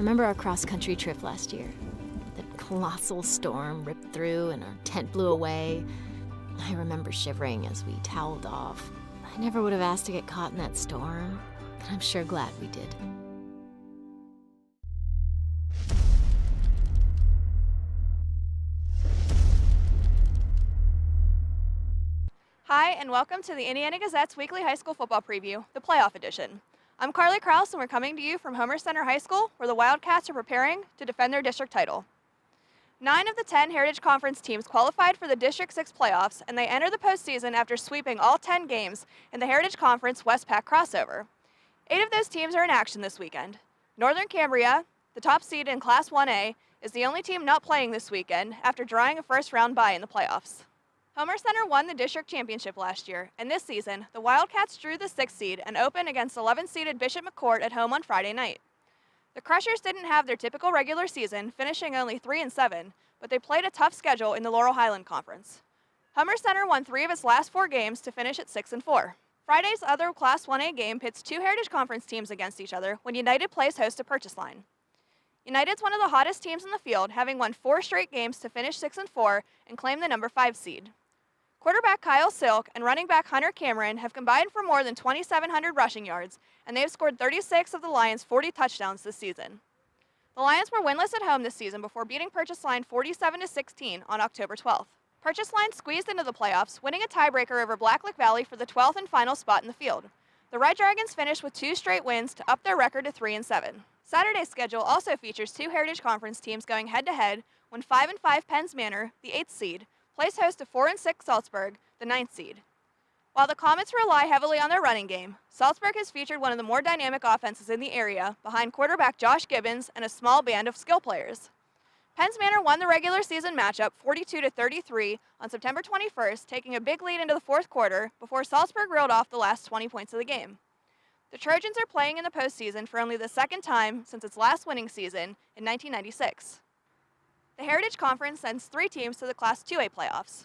remember our cross-country trip last year. The colossal storm ripped through and our tent blew away. I remember shivering as we toweled off. I never would have asked to get caught in that storm, but I'm sure glad we did. Hi, and welcome to the Indiana Gazette's weekly high school football preview, the playoff edition. I'm Carly Krouse, and we're coming to you from Homer Center High School, where the Wildcats are preparing to defend their district title. 9 of the 10 Heritage Conference teams qualified for the District 6 playoffs, and they enter the postseason after sweeping all 10 games in the Heritage Conference West Pac crossover. 8 of those teams are in action this weekend. Northern Cambria, the top seed in Class 1A, is the only team not playing this weekend after drawing a first-round bye in the playoffs. Homer Center won the district championship last year, and this season, the Wildcats drew the 6th seed and opened against 11-seeded Bishop McCourt at home on Friday night. The Crushers didn't have their typical regular season, finishing only 3-7, but they played a tough schedule in the Laurel Highland Conference. Homer Center won 3 of its last 4 games to finish at 6-4. Friday's other Class 1A game pits 2 Heritage Conference teams against each other when United plays host to Purchase Line. United's one of the hottest teams in the field, having won 4 straight games to finish 6-4 and claim the number 5 seed. Quarterback Kyle Silk and running back Hunter Cameron have combined for more than 2,700 rushing yards, and they've scored 36 of the Lions' 40 touchdowns this season. The Lions were winless at home this season before beating Purchase Line 47-16 on October 12th. Purchase Line squeezed into the playoffs, winning a tiebreaker over Blacklick Valley for the 12th and final spot in the field. The Red Dragons finished with 2 straight wins to up their record to 3-7. Saturday's schedule also features 2 Heritage Conference teams going head-to-head when 5-5 Penns Manor, the 8th seed, plays host to 4-6 Salzburg, the 9th seed. While the Comets rely heavily on their running game, Salzburg has featured one of the more dynamic offenses in the area, behind quarterback Josh Gibbons and a small band of skill players. Penns Manor won the regular season matchup 42-33 on September 21st, taking a big lead into the 4th quarter before Salzburg reeled off the last 20 points of the game. The Trojans are playing in the postseason for only the 2nd time since its last winning season in 1996. The Heritage Conference sends 3 teams to the Class 2A playoffs.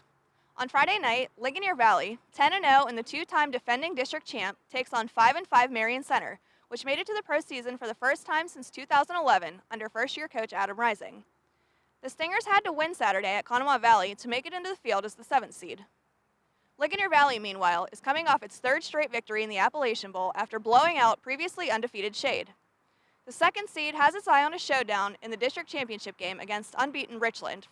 On Friday night, Ligonier Valley, 10-0 and the 2-time defending district champ, takes on 5-5 Marion Center, which made it to the postseason for the first time since 2011 under first-year coach Adam Rising. The Stingers had to win Saturday at Conemaugh Valley to make it into the field as the 7th seed. Ligonier Valley, meanwhile, is coming off its 3rd straight victory in the Appalachian Bowl after blowing out previously undefeated Shade. The 2nd seed has its eye on a showdown in the district championship game against unbeaten Richland.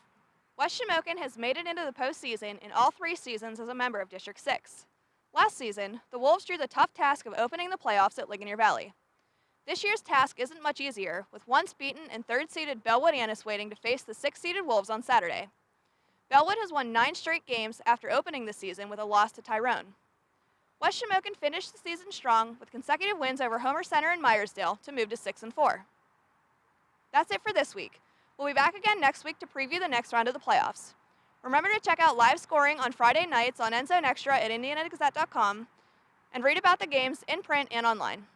West Shamokin has made it into the postseason in all 3 seasons as a member of District 6. Last season, the Wolves drew the tough task of opening the playoffs at Ligonier Valley. This year's task isn't much easier, with once beaten and 3rd-seeded Bellwood Annis waiting to face the 6th-seeded Wolves on Saturday. Bellwood has won 9 straight games after opening the season with a loss to Tyrone. West Shamokin finished the season strong with consecutive wins over Homer Center and Myersdale to move to 6-4. That's it for this week. We'll be back again next week to preview the next round of the playoffs. Remember to check out live scoring on Friday nights on Endzone Extra at indianagazette.com and read about the games in print and online.